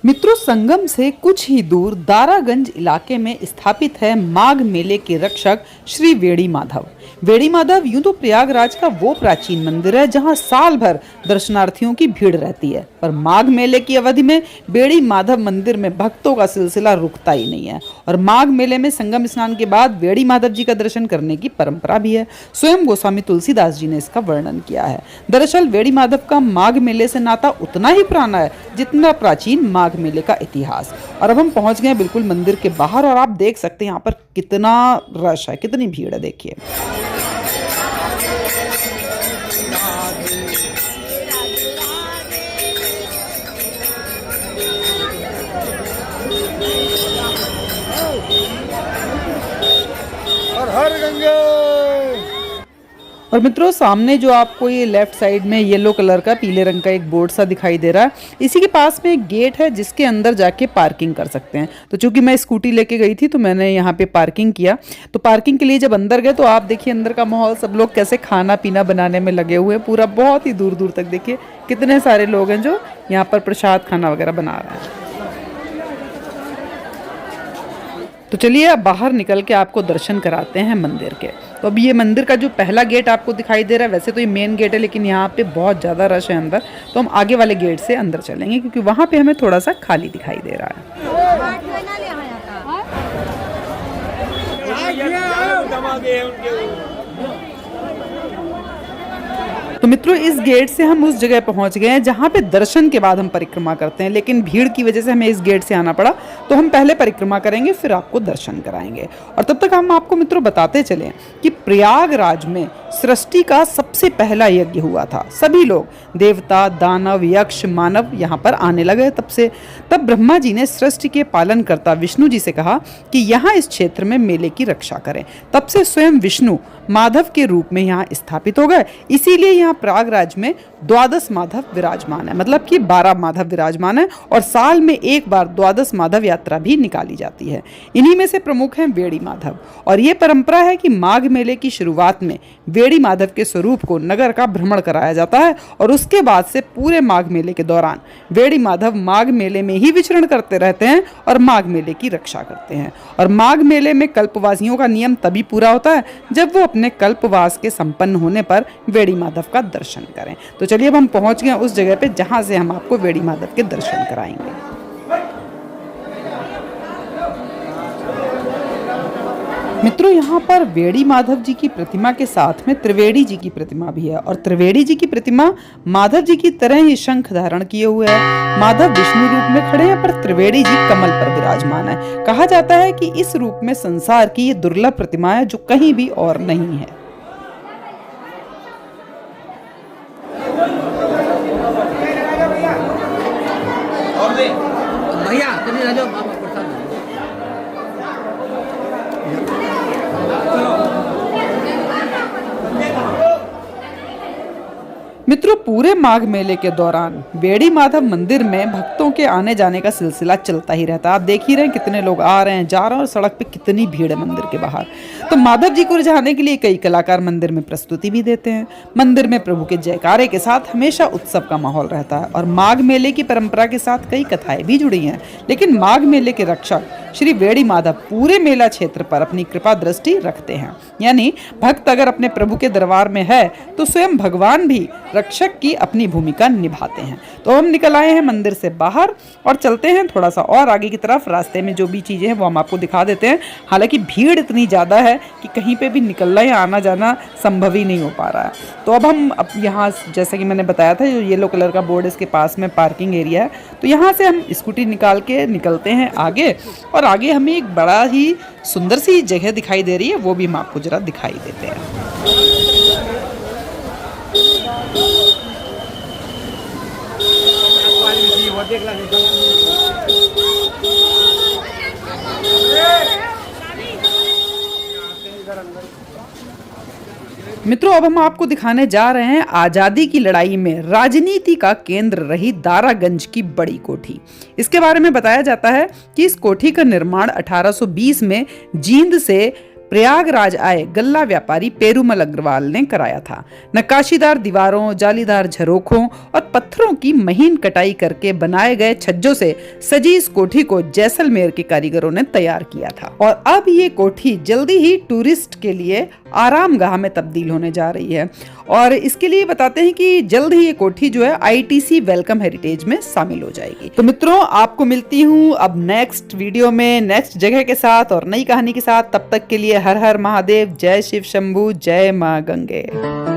मित्रों, संगम से कुछ ही दूर दारागंज इलाके में स्थापित है माघ मेले के रक्षक श्री वेड़ी माधव। वेड़ी माधव यूं तो प्रयागराज का वो प्राचीन मंदिर है जहां साल भर दर्शनार्थियों की भीड़ रहती है, पर माघ मेले की अवधि में वेड़ी माधव मंदिर में भक्तों का सिलसिला रुकता ही नहीं है। और माघ मेले में संगम स्नान के बाद वेड़ी माधव जी का दर्शन करने की परंपरा भी है। स्वयं गोस्वामी तुलसीदास जी ने इसका वर्णन किया है। दरअसल वेड़ी माधव का माघ मेले से नाता उतना ही पुराना है जितना प्राचीन माघ मेले का इतिहास। और अब हम पहुंच गए बिल्कुल मंदिर के बाहर और आप देख सकते हैं यहाँ पर कितना रश है, कितनी भीड़ है। देखिए, हर हर गंगा। और मित्रों, सामने जो आपको ये लेफ्ट साइड में येलो कलर का पीले रंग का एक बोर्ड सा दिखाई दे रहा है, इसी के पास में एक गेट है जिसके अंदर जाके पार्किंग कर सकते हैं। तो चूंकि मैं स्कूटी लेके गई थी तो मैंने यहाँ पे पार्किंग किया। तो पार्किंग के लिए जब अंदर गए तो आप देखिए अंदर का माहौल, सब लोग कैसे खाना पीना बनाने में लगे हुए हैं। पूरा बहुत ही दूर दूर तक देखिए कितने सारे लोग हैं जो यहाँ पर प्रसाद खाना वगैरह बना रहे हैं। तो चलिए अब बाहर निकल के आपको दर्शन कराते हैं मंदिर के। तो अब ये मंदिर का जो पहला गेट आपको दिखाई दे रहा है, वैसे तो ये मेन गेट है लेकिन यहाँ पे बहुत ज़्यादा रश है अंदर, तो हम आगे वाले गेट से अंदर चलेंगे क्योंकि वहाँ पे हमें थोड़ा सा खाली दिखाई दे रहा है। तो मित्रों, इस गेट से हम उस जगह पहुंच गए हैं जहां पे दर्शन के बाद हम परिक्रमा करते हैं, लेकिन भीड़ की वजह से हमें इस गेट से आना पड़ा। तो हम पहले परिक्रमा करेंगे फिर आपको दर्शन कराएंगे। और तब तक हम आपको मित्रों बताते चलें कि प्रयागराज में सृष्टि का सबसे पहला यज्ञ हुआ था। सभी लोग, देवता, दानव, यक्ष, मानव यहाँ पर आने लगे। तब ब्रह्मा जी ने सृष्टि के पालनकर्ता विष्णु जी से कहा कि यहाँ इस क्षेत्र में मेले की रक्षा करें। तब से स्वयं विष्णु माधव के रूप में यहाँ स्थापित हो गए। इसीलिए यहाँ प्रयागराज में 12 माधव विराजमान है, मतलब कि 12 माधव विराजमान है। और साल में एक बार 12 माधव यात्रा भी निकाली जाती है। इन्हीं में से प्रमुख हैं वेड़ी माधव। और ये परंपरा है कि माघ मेले की शुरुआत में वेड़ी माधव के स्वरूप को नगर का भ्रमण कराया जाता है और उसके बाद से पूरे माघ मेले के दौरान वेड़ी माधव माघ मेले में ही विचरण करते रहते हैं और माघ मेले की रक्षा करते हैं। और माघ मेले में कल्पवासियों का नियम तभी पूरा होता है जब वो अपने कल्पवास के संपन्न होने पर वेड़ी माधव का दर्शन करें। तो चलिए अब हम पहुंच गए उस जगह पे जहां से हम आपको वेड़ी माधव के दर्शन कराएंगे। मित्रों, यहाँ पर वेड़ी माधव जी की प्रतिमा के साथ में त्रिवेणी जी की प्रतिमा भी है। और त्रिवेणी जी की प्रतिमा माधव जी की तरह ही शंख धारण किए हुए है। माधव विष्णु रूप में खड़े हैं पर त्रिवेणी जी कमल पर विराजमान है। कहा जाता है कि इस रूप में संसार की ये दुर्लभ प्रतिमा है जो कहीं भी और नहीं है। भैया मित्रों, पूरे माघ मेले के दौरान वेड़ी माधव मंदिर में भक्तों के आने जाने का सिलसिला चलता ही रहता है। आप देख ही रहे हैं कितने लोग आ रहे हैं, जा रहे हैं और सड़क पे कितनी भीड़ है मंदिर के बाहर। तो माधव जी को रिझाने के लिए कई कलाकार मंदिर में प्रस्तुति भी देते हैं। मंदिर में प्रभु के जयकारे के साथ हमेशा उत्सव का माहौल रहता है। और माघ मेले की परंपरा के साथ कई कथाएं भी जुड़ी हैं। लेकिन माघ मेले के रक्षक श्री वेड़ी माधव पूरे मेला क्षेत्र पर अपनी कृपा दृष्टि रखते हैं। यानी भक्त अगर अपने प्रभु के दरबार में है तो स्वयं भगवान भी रक्षक की अपनी भूमिका निभाते हैं। तो हम निकल आए हैं मंदिर से बाहर और चलते हैं थोड़ा सा और आगे की तरफ। रास्ते में जो भी चीजें हैं वो हम आपको दिखा देते हैं। हालांकि भीड़ इतनी ज्यादा है कि कहीं पे भी निकलना या आना जाना संभव ही नहीं हो पा रहा है। तो अब हम यहाँ, जैसे कि मैंने बताया था, जो येलो कलर का बोर्ड इसके पास में पार्किंग एरिया है, तो यहाँ से हम स्कूटी निकाल के निकलते हैं आगे। और आगे हमें एक बड़ा ही सुंदर सी जगह दिखाई दे रही है, वो भी हम आपको जरा दिखाई देते हैं। मित्रों, अब हम आपको दिखाने जा रहे हैं आजादी की लड़ाई में राजनीति का केंद्र रही दारागंज की बड़ी कोठी। इसके बारे में बताया जाता है कि इस कोठी का निर्माण 1820 में जींद से प्रयागराज आए गल्ला व्यापारी पेरूमल अग्रवाल ने कराया था। नक्काशीदार दीवारों, जालीदार झरोखों और पत्थरों की महीन कटाई करके बनाए गए छज्जों से सजी इस कोठी को जैसलमेर के कारीगरों ने तैयार किया था। और अब ये कोठी जल्दी ही टूरिस्ट के लिए आरामगाह में तब्दील होने जा रही है। और इसके लिए बताते हैं कि जल्द ही ये कोठी जो है ITC वेलकम हेरिटेज में शामिल हो जाएगी। तो मित्रों, आपको मिलती हूँ अब नेक्स्ट वीडियो में नेक्स्ट जगह के साथ और नई कहानी के साथ। तब तक के लिए हर हर महादेव, जय शिव शंभू, जय मां गंगे।